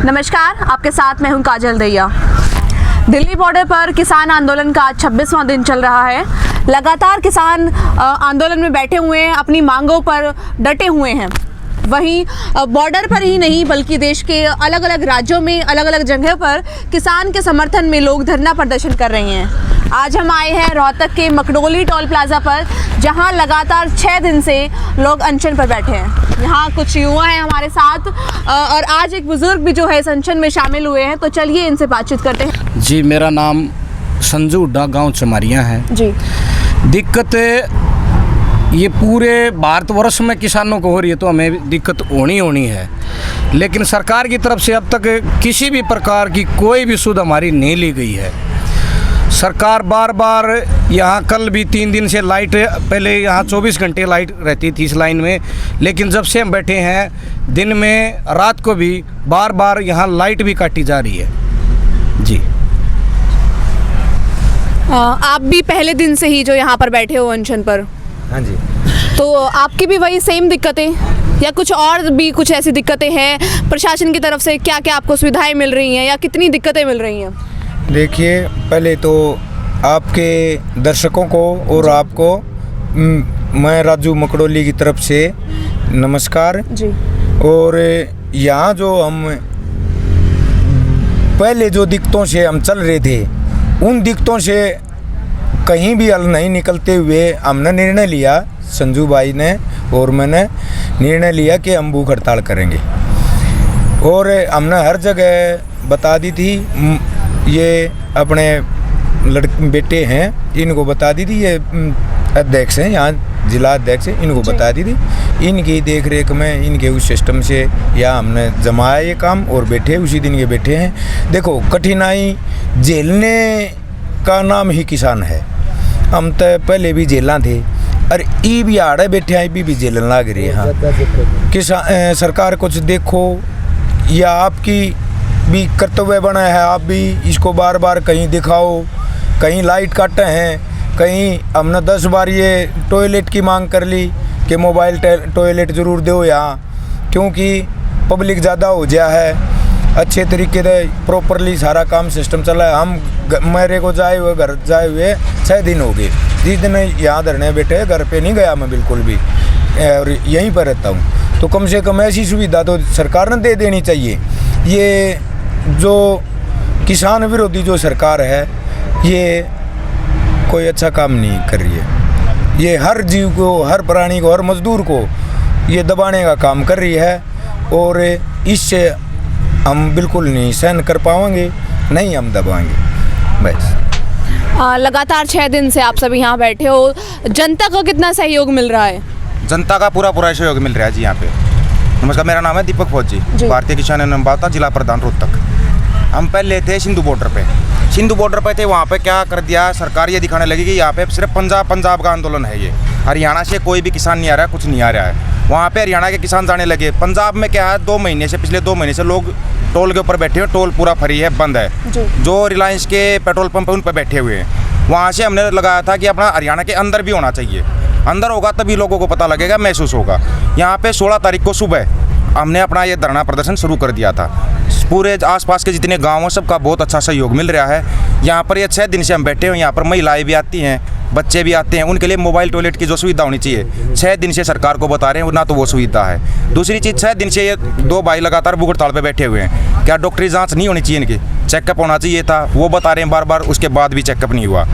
नमस्कार, आपके साथ मैं हूं काजल दैया। दिल्ली बॉर्डर पर किसान आंदोलन का 26वां दिन चल रहा है। लगातार किसान आंदोलन में बैठे हुए हैं, अपनी मांगों पर डटे हुए हैं। वहीं बॉर्डर पर ही नहीं बल्कि देश के अलग अलग राज्यों में अलग अलग जगह पर किसान के समर्थन में लोग धरना प्रदर्शन कर रहे हैं। आज हम आए हैं रोहतक के मकड़ोली टोल प्लाजा पर, जहां लगातार 6 दिन से लोग अनशन पर बैठे हैं। यहाँ कुछ युवा हैं हमारे साथ और आज एक बुजुर्ग भी जो है इस अनशन में शामिल हुए हैं, तो चलिए इनसे बातचीत करते हैं। जी, मेरा नाम संजू हुड्डा, गांव चमारियाँ है जी। दिक्कत ये पूरे भारतवर्ष में किसानों को हो रही है, तो हमें दिक्कत होनी है, लेकिन सरकार की तरफ से अब तक किसी भी प्रकार की कोई भी सुध हमारी नहीं ली गई है। सरकार बार बार यहाँ, कल भी 3 दिन से लाइट, पहले यहाँ 24 घंटे लाइट रहती थी इस लाइन में, लेकिन जब से हम बैठे हैं दिन में रात को भी बार बार यहाँ लाइट भी काटी जा रही है। जी। आप भी पहले दिन से ही जो यहाँ पर बैठे हो अनशन पर? हाँ जी। तो आपकी भी वही सेम दिक्कतें या कुछ और भी कुछ ऐसी दिक्कतें हैं? प्रशासन की तरफ से क्या क्या आपको सुविधाएं मिल रही हैं या कितनी दिक्कतें मिल रही हैं? देखिए, पहले तो आपके दर्शकों को और आपको मैं राजू मकड़ोली की तरफ से नमस्कार जी। और यहाँ जो हम पहले जो दिक्कतों से हम चल रहे थे, उन दिक्कतों से कहीं भी हल नहीं निकलते हुए हमने निर्णय लिया, संजू भाई ने और मैंने निर्णय लिया कि हम भूख हड़ताल करेंगे। और हमने हर जगह बता दी थी, ये अपने बेटे हैं इनको बता दी थी, ये अध्यक्ष हैं यहाँ, जिला अध्यक्ष हैं, इनको बता दी थी। इनकी देख रेख में, इनके उस सिस्टम से यहाँ हमने जमाया ये काम और बैठे उसी दिन के बैठे हैं। देखो, कठिनाई झेलने का नाम ही किसान है। हम तो पहले भी जेलां थे और ई भी आड़े बैठे हैं, भी जेलन लग रही है। हाँ, किसान सरकार कुछ देखो, या आपकी भी कर्तव्य बना है, आप भी इसको बार बार कहीं दिखाओ। कहीं लाइट काटे हैं, कहीं हमने 10 बार ये टॉयलेट की मांग कर ली कि मोबाइल टॉयलेट ज़रूर दो यहाँ, क्योंकि पब्लिक ज़्यादा हो गया है। अच्छे तरीके से प्रॉपरली सारा काम सिस्टम चला है। हम मेरे को जाए हुए घर जाए हुए 6 दिन हो गए। जिस दिन यहाँ धरने बैठे, घर पे नहीं गया मैं बिल्कुल भी, और यहीं पर रहता हूँ। तो कम से कम ऐसी सुविधा तो सरकार ने दे देनी चाहिए। ये जो किसान विरोधी जो सरकार है, ये कोई अच्छा काम नहीं कर रही है। ये हर जीव को, हर प्राणी को, हर मजदूर को ये दबाने का काम कर रही है, और इससे हम बिल्कुल नहीं सहन कर पाएंगे, नहीं हम दबाएंगे बस। लगातार 6 दिन से आप सभी यहाँ बैठे हो, जनता को कितना सहयोग मिल रहा है? जनता का पूरा सहयोग मिल रहा है जी यहाँ पे। नमस्कार, मेरा नाम है दीपक फौजी, भारतीय किसान यूनियन जिला प्रधान रोहतक। हम पहले थे सिंधु बॉर्डर पे थे। वहाँ पे क्या कर दिया सरकार, ये दिखाने लगी कि यहाँ पे सिर्फ पंजाब का आंदोलन है। ये हरियाणा से कोई भी किसान नहीं आ रहा है, कुछ नहीं आ रहा है। वहाँ पे हरियाणा के किसान जाने लगे। पंजाब में क्या है, पिछले 2 महीने से लोग टोल के ऊपर बैठे हुए, टोल पूरा फ्री है, बंद है। जो रिलायंस के पेट्रोल पंप है उन पर बैठे हुए हैं। वहाँ से हमने लगाया था कि अपना हरियाणा के अंदर भी होना चाहिए। अंदर होगा तभी लोगों को पता लगेगा, महसूस होगा। यहाँ पे 16 तारीख को सुबह हमने अपना ये धरना प्रदर्शन शुरू कर दिया था। पूरे आसपास के जितने गाँव हैं सबका बहुत अच्छा सहयोग मिल रहा है। यहाँ पर ये 6 दिन से हम बैठे हुए। यहाँ पर महिलाएं भी आती हैं, बच्चे भी आते हैं, उनके लिए मोबाइल टॉयलेट की जो सुविधा होनी चाहिए 6 दिन से सरकार को बता रहे हैं, ना तो वो सुविधा है। दूसरी चीज़, 6 दिन से ये 2 भाई लगातार भूख हड़ताल पे बैठे हुए हैं। क्या डॉक्टरी जांच नहीं होनी चाहिए, इनकी चेकअप होना चाहिए था, वो बता रहे हैं बार बार, उसके बाद भी चेकअप नहीं हुआ।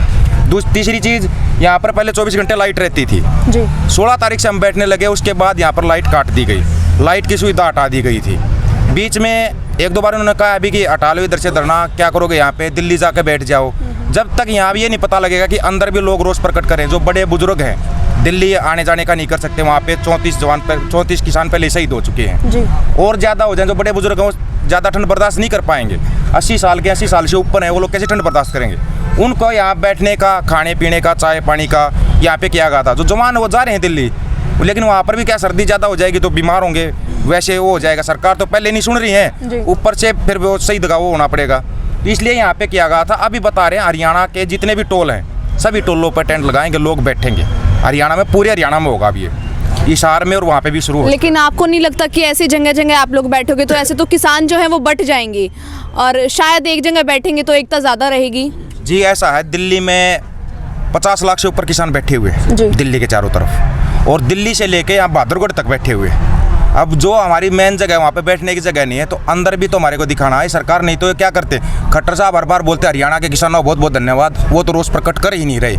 तीसरी चीज़, यहाँ पर पहले 24 घंटे लाइट रहती थी जी। 16 तारीख से हम बैठने लगे, उसके बाद यहाँ पर लाइट काट दी गई, लाइट की सुविधा हटा दी गई थी। बीच में 1-2 बार उन्होंने कहा अभी कि हटा लो इधर से धरना, क्या करोगे यहाँ पे, दिल्ली जाकर बैठ जाओ। जब तक यहाँ भी ये नहीं पता लगेगा कि अंदर भी लोग रोष प्रकट करें, जो बड़े बुजुर्ग हैं दिल्ली आने जाने का नहीं कर सकते, वहाँ पे 34 किसान पहले शहीद हो चुके हैं जी। और ज़्यादा हो जाए, जो बड़े बुजुर्ग हैं वो ज़्यादा ठंड बर्दाश्त नहीं कर पाएंगे। 80 साल से ऊपर है, वो लोग कैसे ठंड बर्दाश्त करेंगे? उनको यहाँ बैठने का, खाने पीने का, चाय पानी का यहाँ पे किया गया था। जो जवान वो जा रहे हैं दिल्ली, लेकिन वहाँ पर भी क्या सर्दी ज़्यादा हो जाएगी तो बीमार होंगे, वैसे वो हो जाएगा। सरकार तो पहले नहीं सुन रही है, ऊपर से फिर वो शहीद का वो होना पड़ेगा। इसलिए यहाँ पे किया गया था। अभी बता रहे हैं हरियाणा के जितने भी टोल हैं सभी टोलों पर टेंट लगाएंगे, लोग बैठेंगे। हरियाणा में, पूरे हरियाणा में होगा अभी ये। हिसार में और वहाँ पे भी शुरू हो। लेकिन आपको नहीं लगता कि ऐसी जगह जगह आप लोग बैठोगे तो ऐसे तो किसान जो है वो बट जाएंगे और शायद एक जगह बैठेंगे तो एकता ज़्यादा रहेगी? जी ऐसा है, दिल्ली में 50 लाख से ऊपर किसान बैठे हुए जी। हैं दिल्ली के चारों तरफ, और दिल्ली से लेके यहाँ बहादुरगढ़ तक बैठे हुए हैं। अब जो हमारी मेन जगह है वहाँ पे बैठने की जगह नहीं है, तो अंदर भी तो हमारे को दिखाना है सरकार, नहीं तो ये क्या करते। खट्टर साहब हर बार बोलते हरियाणा के किसानों को बहुत बहुत धन्यवाद, वो तो रोष प्रकट कर ही नहीं रहे,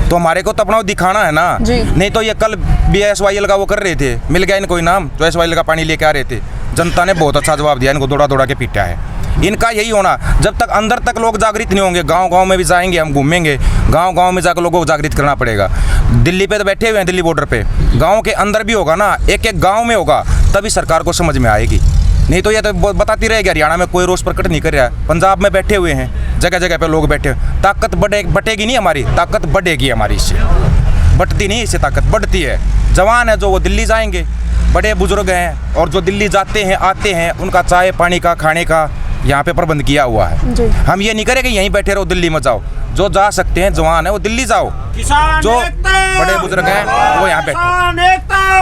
तो हमारे को तो अपना दिखाना है ना। जी। नहीं तो ये कल BSYL का वो कर रहे थे, मिल गया इनको इनाम, जो SYL का पानी लेके आ रहे थे, जनता ने बहुत अच्छा जवाब दिया, इनको दौड़ा दौड़ा के पीटा है। इनका यही होना, जब तक अंदर तक लोग जागृत नहीं होंगे, गांव गांव में भी जाएंगे, हम घूमेंगे, गांव गांव में जाकर लोगों को जागृत करना पड़ेगा। दिल्ली पे तो बैठे हुए हैं, दिल्ली बॉर्डर पे, गांव के अंदर भी होगा ना, एक एक गांव में होगा, तभी सरकार को समझ में आएगी। नहीं तो ये तो बताती रहेगी हरियाणा में कोई रोष प्रकट नहीं कर रहा है, पंजाब में बैठे हुए हैं, जगह जगह पे लोग बैठे हुए। ताकत बटेगी नहीं हमारी, ताकत बढ़ेगी हमारी, इससे बढ़ती नहीं, इससे ताकत बढ़ती है। जवान है जो वो दिल्ली जाएंगे, बड़े बुजुर्ग हैं, और जो दिल्ली जाते हैं आते हैं, उनका चाय पानी का खाने का यहाँ पे प्रबंध किया हुआ है। जी। हम ये नहीं करें कि यहीं बैठे रहो, दिल्ली में जाओ, जो जा सकते हैं जवान है वो दिल्ली जाओ, जो बड़े बुजुर्ग हैं वो यहाँ बैठे।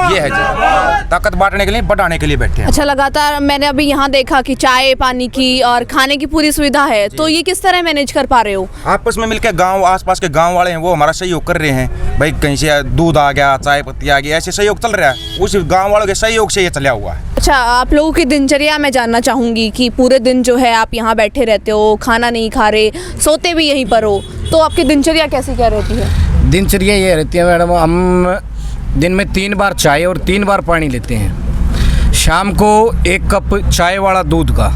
ये है जी, ताकत बांटने के लिए, बढ़ाने के लिए बैठे हैं। अच्छा, लगातार मैंने अभी यहाँ देखा कि चाय पानी की और खाने की पूरी सुविधा है, तो ये किस तरह मैनेज कर पा रहे हो? आपस में मिलकर गांव आसपास के गांव वाले हैं वो हमारा सहयोग कर रहे हैं, भाई कहीं से दूध आ गया, चाय पत्ती आ गई, ऐसे सहयोग चल रहा है, उस गांव वालों के सहयोग से ये चला हुआ है। अच्छा, आप लोगों की दिनचर्या मैं जानना चाहूँगी कि पूरे दिन जो है आप यहाँ बैठे रहते हो, खाना नहीं खा रहे, सोते भी यहीं पर हो, तो आपकी दिनचर्या कैसी क्या रहती है? दिनचर्या ये रहती है मैडम, हम दिन में 3 बार चाय और 3 बार पानी लेते हैं। शाम को 1 कप चाय वाला दूध का,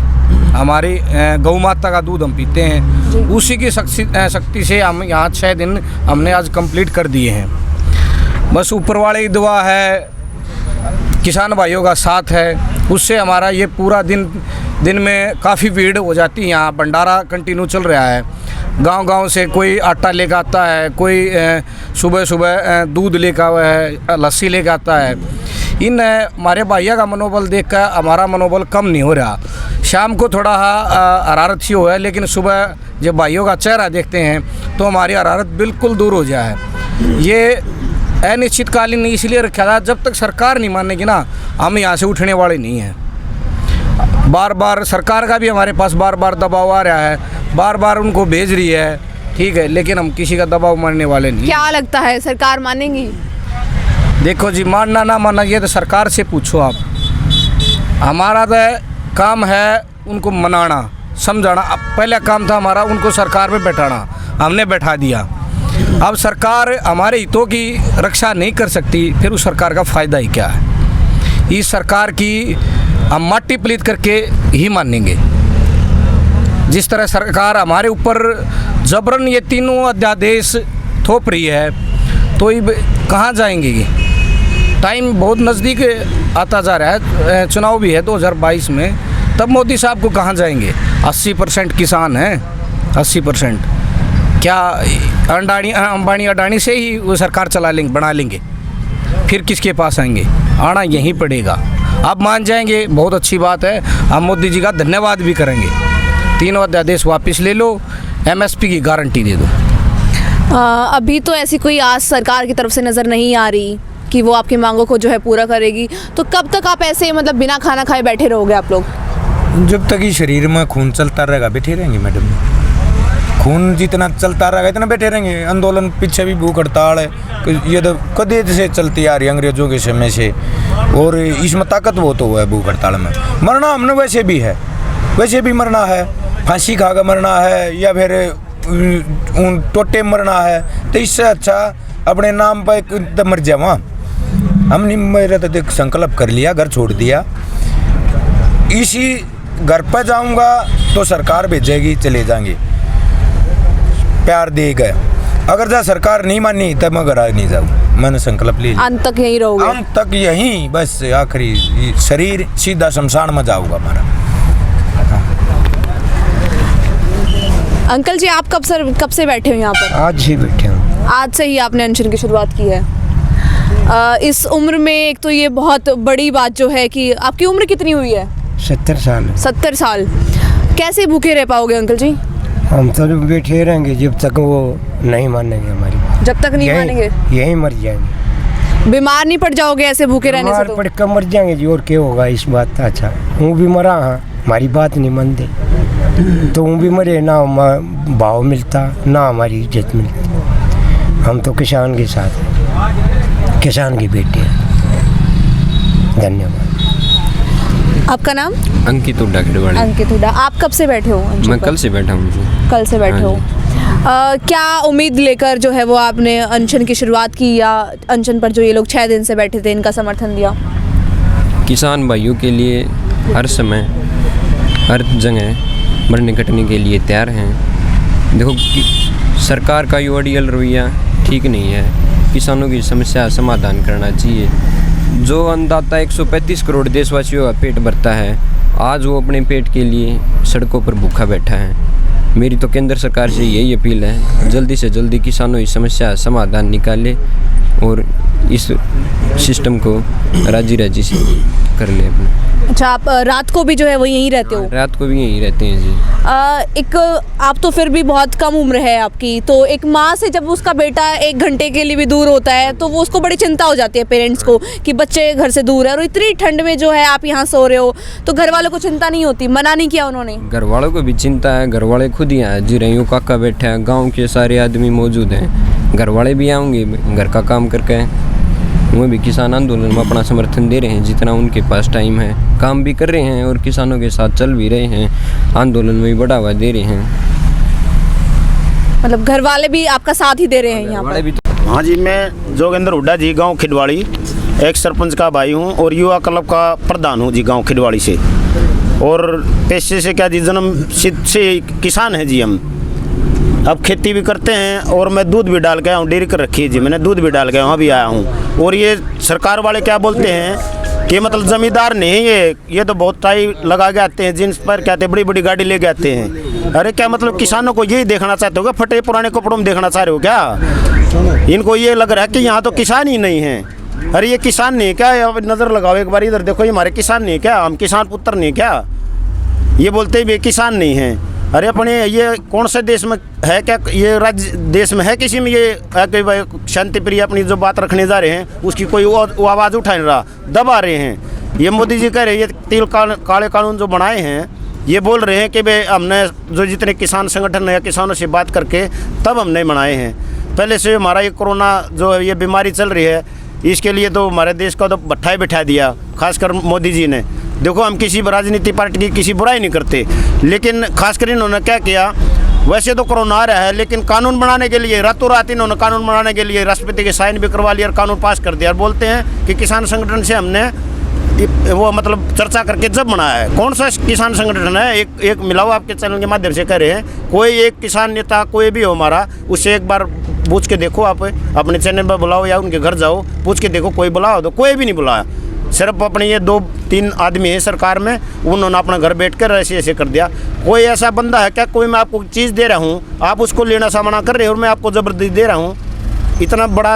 हमारी गौ माता का दूध हम पीते हैं, उसी की शक्ति से हम यहाँ 6 दिन हमने आज कंप्लीट कर दिए हैं। बस ऊपर वाले की दुआ है, किसान भाइयों का साथ है, उससे हमारा ये पूरा दिन में काफ़ी भीड़ हो जाती है। यहाँ भंडारा कंटिन्यू चल रहा है, गांव-गांव से कोई आटा लेकर आता है, कोई सुबह सुबह दूध लेकर आया है, लस्सी लेकर आता है। इन हमारे भैया का मनोबल देखकर हमारा मनोबल कम नहीं हो रहा। शाम को थोड़ा हरारत सी हो है, लेकिन सुबह जब भाइयों का चेहरा देखते हैं तो हमारी हरारत बिल्कुल दूर हो जाए। ये अनिश्चितकालीन इसलिए रखा था, जब तक सरकार नहीं मानेगी ना, हम यहाँ से उठने वाले नहीं हैं। बार बार सरकार का भी हमारे पास बार बार दबाव आ रहा है, बार बार उनको भेज रही है, ठीक है, लेकिन हम किसी का दबाव मानने वाले नहीं। क्या लगता है सरकार मानेगी? देखो जी, मानना ना मानना ये तो सरकार से पूछो आप। हमारा तो काम है उनको मनाना, समझाना। अब पहला काम था हमारा उनको सरकार में बैठाना, हमने बैठा दिया। अब सरकार हमारे हितों की रक्षा नहीं कर सकती, फिर उस सरकार का फ़ायदा ही क्या है? इस सरकार की हम माटी पलीत करके ही मानेंगे। जिस तरह सरकार हमारे ऊपर जबरन ये 3 अध्यादेश थोप रही है, तो ये कहाँ जाएंगे? ये टाइम बहुत नज़दीक आता जा रहा है, चुनाव भी है 2022 में, तब मोदी साहब को कहाँ जाएंगे? 80% किसान हैं, 80%। क्या अंबानी अडानी से ही वो सरकार चला लेंगे, बना लेंगे? फिर किसके पास आएंगे? आना यहीं पड़ेगा। आप मान जाएंगे, बहुत अच्छी बात है, हम मोदी जी का धन्यवाद भी करेंगे। 3 अध्यादेश वापस ले लो, MSP की गारंटी दे दो। अभी तो ऐसी कोई आस सरकार की तरफ से नज़र नहीं आ रही कि वो आपकी मांगों को जो है पूरा करेगी, तो कब तक आप ऐसे मतलब बिना खाना खाए बैठे रहोगे आप लोग? जब तक ही शरीर में खून चलता रहेगा बैठे रहेंगे मैडम। खून जितना चलता रहेगा इतना बैठे रहेंगे। आंदोलन पीछे भी भूख हड़ताल है, ये तो कदे से चलती आ रही है अंग्रेजों के समय से, और इसमें ताकत बहुत हुआ है भूख हड़ताल में। मरना हमने वैसे भी है, वैसे भी मरना है, फांसी खाकर मरना है या फिर उन टोटे मरना है, तो इससे अच्छा अपने नाम पर मर जावा। हमने मेरा तो देख संकल्प कर लिया, घर छोड़ दिया, इसी घर पर जाऊंगा तो सरकार भेजेगी, चले जाएंगे, प्यार दे गए। अगर जा सरकार नहीं मानी तब मैं घर आ नहीं जाऊँ, मैंने संकल्प ले लिया। अंत तक यहीं रहोगे? अंत तक यहीं, बस आखिरी शरीर सीधा शमशान में जाऊंगा हमारा। अंकल जी, आप कब से बैठे हो यहाँ पर? आज ही बैठे हूँ। आज से ही आपने अनशन की शुरुआत की है? इस उम्र में एक तो ये बहुत बड़ी बात जो है कि आपकी उम्र कितनी हुई है? 70 साल। 70 साल। कैसे भूखे रह पाओगे अंकल जी? हम तो बैठे रहेंगे जब तक वो नहीं मानेंगे हमारी बात। जब तक नहीं मानेंगे यहीं मर जाएंगे। बीमार नहीं पड़ जाओगे ऐसे भूखे रहने से? बीमार तो पड़ कर मर जाएंगे जी, और क्या होगा इस बात का। अच्छा हूँ भी मरा, हाँ हमारी बात नहीं मानते तो हूँ भी मरे, ना भाव मिलता ना हमारी इज्जत मिलती। हम तो किसान के साथ हैं, किसान की बेटे हैं। धन्यवाद। आपका नाम? अंकित हुड्डा खिड़वाड़ी। अंकित हुड्डा। आप कब से बैठे हो अनशन मैं पर? कल से बैठा हूँ। कल से बैठे हाँ हो। क्या उम्मीद लेकर जो है वो आपने अनशन की शुरुआत की, या अनशन पर जो ये लोग 6 दिन से बैठे थे इनका समर्थन दिया? किसान भाइयों के लिए हर समय हर जगह मरने कटने के लिए तैयार हैं। देखो सरकार का ये अड़ियल रवैया ठीक नहीं है। किसानों की समस्या समाधान करना चाहिए। जो अन्नदाता 135 करोड़ देशवासियों का पेट भरता है, आज वो अपने पेट के लिए सड़कों पर भूखा बैठा है। मेरी तो केंद्र सरकार से यही अपील है, जल्दी से जल्दी किसानों की समस्या समाधान निकाले और इस सिस्टम को राजी राजी से कर ले अपने। अच्छा, आप रात को भी जो है वो यहीं रहते हो? रात को भी यहीं रहते हैं जी। एक आप तो फिर भी बहुत कम उम्र है आपकी, तो एक माँ से जब उसका बेटा 1 घंटे के लिए भी दूर होता है तो वो उसको बड़ी चिंता हो जाती है पेरेंट्स को कि बच्चे घर से दूर है, और इतनी ठंड में जो है आप यहाँ सो रहे हो, तो घर वालों को चिंता नहीं होती? मना नहीं किया उन्होंने? घर वालों को भी चिंता है, घर वाले खुद ही हैं जी रही हूँ, काका बैठे हैं, गाँव के सारे आदमी मौजूद हैं, घर वाले भी आएंगे घर का काम करके। वो भी किसान आंदोलन में अपना समर्थन दे रहे हैं जितना उनके पास टाइम है, काम भी कर रहे हैं और किसानों के साथ चल भी रहे हैं, आंदोलन में भी बढ़ावा दे रहे हैं। मतलब घर वाले भी आपका साथ ही दे रहे हैं यहाँ पर? भी हाँ जी, मैं जोगेंद्र हुड्डा जी, गांव खिडवाड़ी, एक सरपंच का भाई हूँ और युवा क्लब का प्रधान हूँ जी गांव खिडवाड़ी से। और पेशे से क्या जी, जन्म सिद्ध से किसान है जी हम। अब खेती भी करते हैं और मैं दूध भी डाल के आया हूँ, डेयरी कर रखी है जी मैंने, दूध भी डाल के वहाँ भी आया हूँ। और ये सरकार वाले क्या बोलते हैं कि मतलब ज़मींदार नहीं ये तो बहुत टाई लगा के आते हैं, जींस पर कहते हैं बड़ी बड़ी गाड़ी ले के आते हैं। अरे क्या मतलब किसानों को यही देखना चाहते हो क्या? फटे पुराने कपड़ों में देखना चाह रहे हो क्या? इनको ये लग रहा है कि यहाँ तो किसान ही नहीं है। अरे ये किसान नहीं है क्या? अब नज़र लगाओ एक बार इधर देखो, ये हमारे किसान नहीं है क्या? हम किसान पुत्र नहीं क्या? ये बोलते भी किसान नहीं है। अरे अपने ये कौन से देश में है क्या? ये राज्य देश में है किसी में ये कि भाई शांति प्रिय अपनी जो बात रखने जा रहे हैं उसकी कोई आवाज़ उठा नहीं रहा, दबा रहे हैं। ये मोदी जी कह रहे हैं ये काले कानून जो बनाए हैं, ये बोल रहे हैं कि भाई हमने जो जितने किसान संगठन है किसानों से बात करके तब हमने बनाए हैं। पहले से हमारा ये कोरोना जो है ये बीमारी चल रही है, इसके लिए तो हमारे देश का तो भट्ठा ही बिठा दिया, खासकर मोदी जी ने। देखो हम किसी राजनीतिक पार्टी की किसी बुराई नहीं करते, लेकिन खासकर इन्होंने क्या किया, वैसे तो कोरोना आ रहा है लेकिन कानून बनाने के लिए रातों रात इन्होंने कानून बनाने के लिए राष्ट्रपति के साइन भी करवा लिया और कानून पास कर दिया। और बोलते हैं कि किसान संगठन से हमने वो मतलब चर्चा करके जब बनाया है। कौन सा किसान संगठन है? एक मिलाओ, आपके चैनल के माध्यम से कह रहे हैं। कोई एक किसान नेता कोई भी हो हमारा, उससे एक बार पूछ के देखो, आप अपने चैनल पर बुलाओ या उनके घर जाओ, पूछ के देखो कोई बुलाओ तो कोई भी नहीं बुलाया। सिर्फ अपने ये 2-3 आदमी है सरकार में, उन्होंने अपना घर बैठ कर ऐसे ऐसे कर दिया। कोई ऐसा बंदा है क्या? कोई मैं आपको चीज़ दे रहा हूँ, आप उसको लेना सामना कर रहे हो और मैं आपको ज़बरदस्ती दे रहा हूँ। इतना बड़ा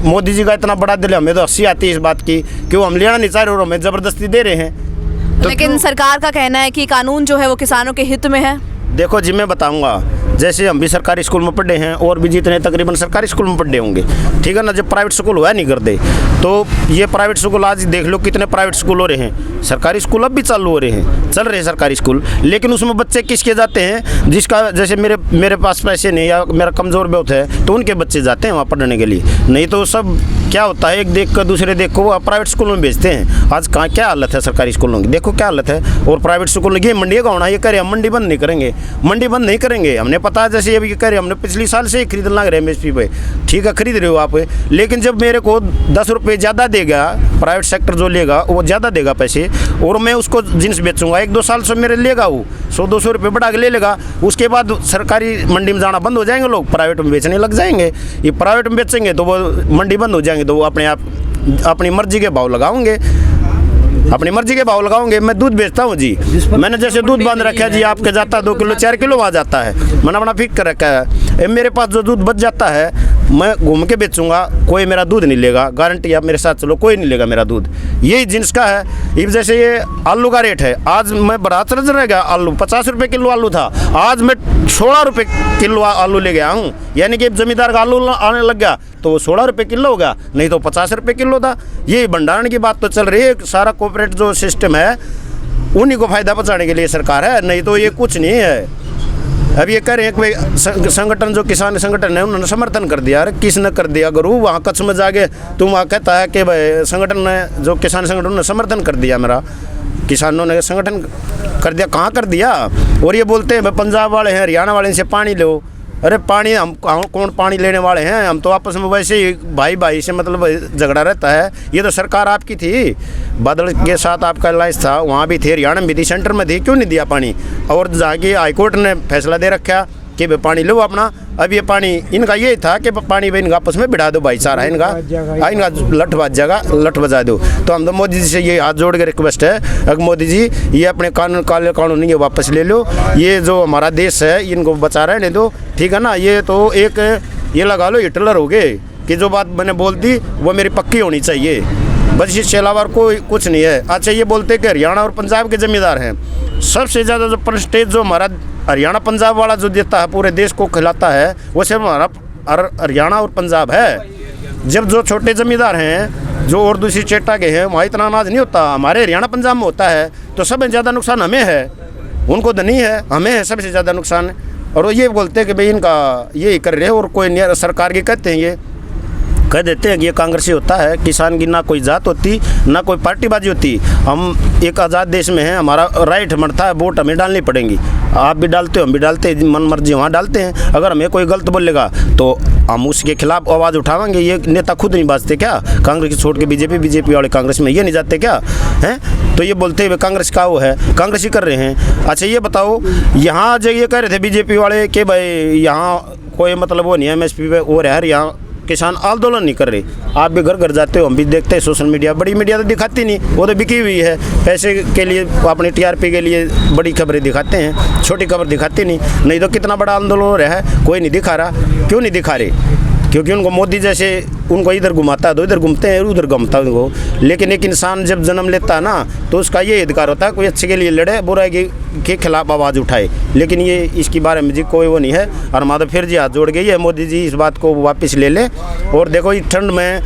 मोदी जी का इतना बड़ा दिल है, हमें तो हंसी आती है इस बात की कि वो हम लेना नहीं चाह रहे और हमें ज़बरदस्ती दे रहे हैं। तो लेकिन सरकार का कहना है कि कानून जो है वो किसानों के हित में है। देखो जी, मैं बताऊंगा, जैसे हम भी सरकारी स्कूल में पढ़े हैं और भी जितने तकरीबन सरकारी स्कूल में पढ़े होंगे, ठीक है ना। जब प्राइवेट स्कूल हुआ नहीं करते, तो ये प्राइवेट स्कूल आज देख लो कितने प्राइवेट स्कूल हो रहे हैं। सरकारी स्कूल अब भी चालू हो रहे हैं, चल रहे हैं सरकारी स्कूल, लेकिन उसमें बच्चे किसके जाते हैं? जिसका जैसे मेरे पास पैसे नहीं या मेरा कमज़ोर बहुत है तो उनके बच्चे जाते हैं वहाँ पढ़ने के लिए। नहीं तो सब क्या होता है, एक देख कर दूसरे देख को वो प्राइवेट स्कूल में भेजते हैं। आज कहाँ क्या हालत है सरकारी स्कूलों की, देखो क्या हालत है। और प्राइवेट स्कूल ये मंडी का होना, ये कह रहे हम मंडी बंद नहीं करेंगे, मंडी बंद नहीं करेंगे। हमने पता है, जैसे अभी कह रहे हमने पिछले साल से ही खरीदने लग रहे हैं MSP पे, ठीक है खरीद रहे हो आप, लेकिन जब मेरे को 10 रुपये ज़्यादा देगा प्राइवेट सेक्टर जो लेगा वो ज़्यादा देगा पैसे, और मैं उसको जींस बेचूंगा 1-2 साल से मेरे लेगा वो 100-200 रुपये बढ़ा के ले लेगा। उसके बाद सरकारी मंडी में जाना बंद हो जाएंगे लोग, प्राइवेट में बेचने लग जाएंगे। ये प्राइवेट में बेचेंगे तो वो मंडी बंद हो जाएंगे, तो वो अपने आप अपनी मर्जी के भाव लगाओगे, अपनी मर्जी के भाव लगाओगे। मैं दूध बेचता हूँ जी, मैंने जैसे दूध बांध रखा है जी, आपके जाता है 2 किलो 4 किलो आ जाता है, मैंने अपना फिक्स कर रखा है। मेरे पास जो दूध बच जाता है मैं घूम के बेचूंगा, कोई मेरा दूध नहीं लेगा, गारंटी आप मेरे साथ चलो, कोई नहीं लेगा मेरा दूध। यही जिन्स का है। इस जैसे ये आलू का रेट है, आज मैं बड़ा चल रह गया, आलू 50 रुपये किलो आलू था, आज मैं 16 रुपये किलो आलू ले गया हूँ। यानी कि जमींदार का आलू आने लग गया तो वो 16 रुपये किलो होगा, नहीं तो 50 रुपये किलो था। ये भंडारण की बात तो चल रही है। सारा कोऑपरेट जो सिस्टम है उन्हीं को फायदा पहुँचाने के लिए सरकार है, नहीं तो ये कुछ नहीं है। अब ये कह रहे हैं कि भाई संगठन जो किसान संगठन है उन्होंने समर्थन कर दिया। अरे किसने कर दिया गुरु? वहाँ कच्छ में जाके तुम वहाँ कहता है कि भाई संगठन ने, जो किसान संगठन ने समर्थन कर दिया, मेरा किसानों ने संगठन कर दिया, कहाँ कर दिया? और ये बोलते हैं भाई पंजाब वाले हैं, हरियाणा वाले से पानी लो। अरे पानी हम कौन पानी लेने वाले हैं? हम तो आपस में वैसे ही भाई भाई से मतलब झगड़ा रहता है। ये तो सरकार आपकी थी, बादल के साथ आपका अलायंस था, वहाँ भी थे, हरियाणा में भी थी, सेंटर में थी, क्यों नहीं दिया पानी? और जहाँ की हाईकोर्ट ने फैसला दे रखा कि भाई पानी लो अपना। अब ये पानी इनका ये था कि पानी भाई इनका आपस में बिठा दो, भाईचारा है इनका लठ बजा दो। तो हम तो मोदी जी से ये हाथ जोड़ के रिक्वेस्ट है, अगर मोदी जी ये अपने काले कानून ये वापस ले लो, ये जो हमारा देश है इनको बचा रहे नहीं दो, ठीक है ना? ये तो एक ये लगा लो हिटलर हो गए कि जो बात मैंने बोल दी वो मेरी पक्की होनी चाहिए, बस इसके अलावा कोई कुछ नहीं है। अच्छा, ये बोलते हैं कि हरियाणा और पंजाब के जमींदार हैं। सबसे ज़्यादा जो परसेंटेज जो हमारा हरियाणा पंजाब वाला जो देता है, पूरे देश को खिलाता है, वो सिर्फ हमारा हरियाणा और पंजाब है। जब जो छोटे ज़मींदार हैं जो और दूसरी स्टेटा के हैं वहाँ इतना अनाज नहीं होता, हमारे हरियाणा पंजाब में होता है। तो सबसे ज़्यादा नुकसान हमें है, उनको तो नहीं है, हमें है सबसे ज़्यादा नुकसान। और वो ये बोलते हैं कि भाई इनका ये कर रहे हैं, और कोई नहीं, सरकार के कहते हैं, ये कह देते हैं कि ये कांग्रेसी होता है। किसान की ना कोई जात होती, ना कोई पार्टीबाजी होती। हम एक आज़ाद देश में हैं, हमारा राइट बनता है, वोट हमें डालनी पड़ेंगी। आप भी डालते हो, हम भी डालते हैं, मन मर्जी वहाँ डालते हैं। अगर हमें कोई गलत बोलेगा तो हम उसके खिलाफ आवाज़ उठाएंगे। ये नेता खुद नहीं बाजते क्या? कांग्रेस की छोड़ के बीजेपी वाले कांग्रेस में ये नहीं जाते क्या हैं? तो ये बोलते हैं कांग्रेस का वो है, कांग्रेस ही कर रहे हैं। अच्छा, ये बताओ, यहाँ जो ये कह रहे थे बीजेपी वाले कि भाई यहाँ कोई मतलब वो नहीं है, MSP पे वो रह, यहाँ किसान आंदोलन नहीं कर रहे। आप भी घर घर जाते हो, हम भी देखते हैं सोशल मीडिया, बड़ी मीडिया तो दिखाती नहीं, वो तो बिकी हुई है पैसे के लिए, अपनी TRP के लिए बड़ी खबरें दिखाते हैं, छोटी खबर दिखाती नहीं तो कितना बड़ा आंदोलन हो रहा है, कोई नहीं दिखा रहा। क्यों नहीं दिखा रहे? क्योंकि उनको मोदी जैसे उनको इधर घुमाता है तो इधर घूमते हैं, उधर घूमता है उनको। लेकिन एक इंसान जब जन्म लेता है ना, तो उसका ये अधिकार होता है कोई अच्छे के लिए लड़े, बुराई के खिलाफ आवाज़ उठाए। लेकिन ये इसके बारे में जी कोई वो नहीं है। और हमारा फिर जी हाथ जोड़ गई है, मोदी जी इस बात को वापस ले ले। और देखो इस ठंड में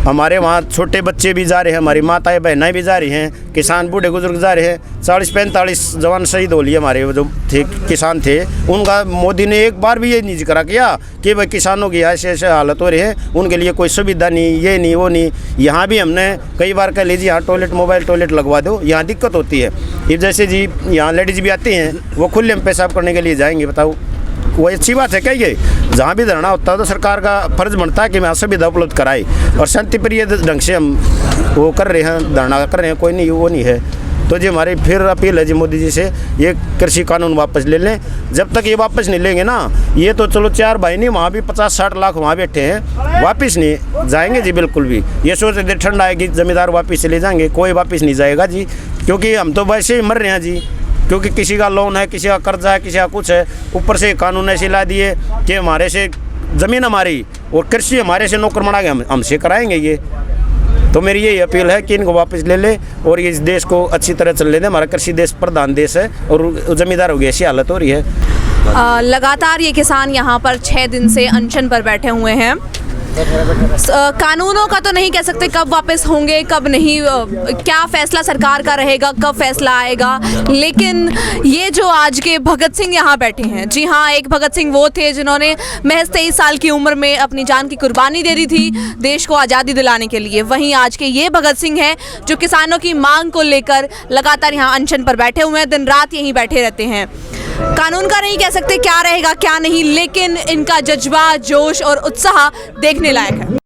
हमारे वहाँ छोटे बच्चे भी जा रहे हैं, हमारी माताएं बहनें भी जा रही हैं, किसान बूढ़े बुजुर्ग जा रहे हैं। 40-45 जवान शहीद हो लिए हमारे जो थे किसान थे, उनका मोदी ने एक बार भी ये नहीं जिक्र किया कि भाई किसानों की ऐसे ऐसे हालत हो रही है, उनके लिए कोई सुविधा नहीं, ये नहीं वो नहीं। यहाँ भी हमने कई बार कह लीजिए यहाँ टॉयलेट, मोबाइल टॉयलेट लगवा दो, यहाँ दिक्कत होती है। ये जैसे जी यहाँ लेडीज़ भी आती हैं, वो खुले में पेशाब करने के लिए जाएंगे, बताओ वो अच्छी बात है क्या? ये जहाँ भी धरना होता है तो सरकार का फर्ज बनता है कि मैं सुविधा उपलब्ध कराए, और शांति प्रिय ढंग से हम वो कर रहे हैं, धरना कर रहे हैं, कोई नहीं वो नहीं है। तो जी हमारी फिर अपील है जी मोदी जी से, ये कृषि कानून वापस ले लें। जब तक ये वापस नहीं लेंगे ना, ये तो चलो 4 भाई नहीं, वहाँ भी 50-60 लाख वहाँ बैठे हैं, वापस नहीं जाएंगे जी बिल्कुल भी। ये सोचते थे ठंड आएगी ज़मींदार वापस चले जाएंगे, कोई वापस नहीं जाएगा जी, क्योंकि हम तो वैसे ही मर रहे हैं जी। क्योंकि किसी का लोन है, किसी का कर्जा है, किसी का कुछ है, ऊपर से कानून ऐसे ला दिए कि हमारे से ज़मीन हमारी और कृषि हमारे से नौकर बना के हमसे कराएंगे ये। तो मेरी यही अपील है कि इनको वापस ले ले और इस देश को अच्छी तरह चलने दें। हमारा कृषि देश प्रधान देश है और ज़मींदारों की ऐसी हालत हो रही है। लगातार ये किसान यहाँ पर 6 दिन से अनशन पर बैठे हुए हैं। कानूनों का तो नहीं कह सकते कब वापस होंगे कब नहीं, क्या फैसला सरकार का रहेगा, कब फैसला आएगा, लेकिन ये जो आज के भगत सिंह यहाँ बैठे हैं, जी हाँ, एक भगत सिंह वो थे जिन्होंने महज 23 साल की उम्र में अपनी जान की कुर्बानी दे दी थी देश को आज़ादी दिलाने के लिए। वहीं आज के ये भगत सिंह हैं जो किसानों की मांग को लेकर लगातार यहाँ अनशन पर बैठे हुए हैं, दिन रात यहीं बैठे रहते हैं। कानून का नहीं कह सकते क्या रहेगा क्या नहीं, लेकिन इनका जज्बा, जोश और उत्साह देखने लायक है।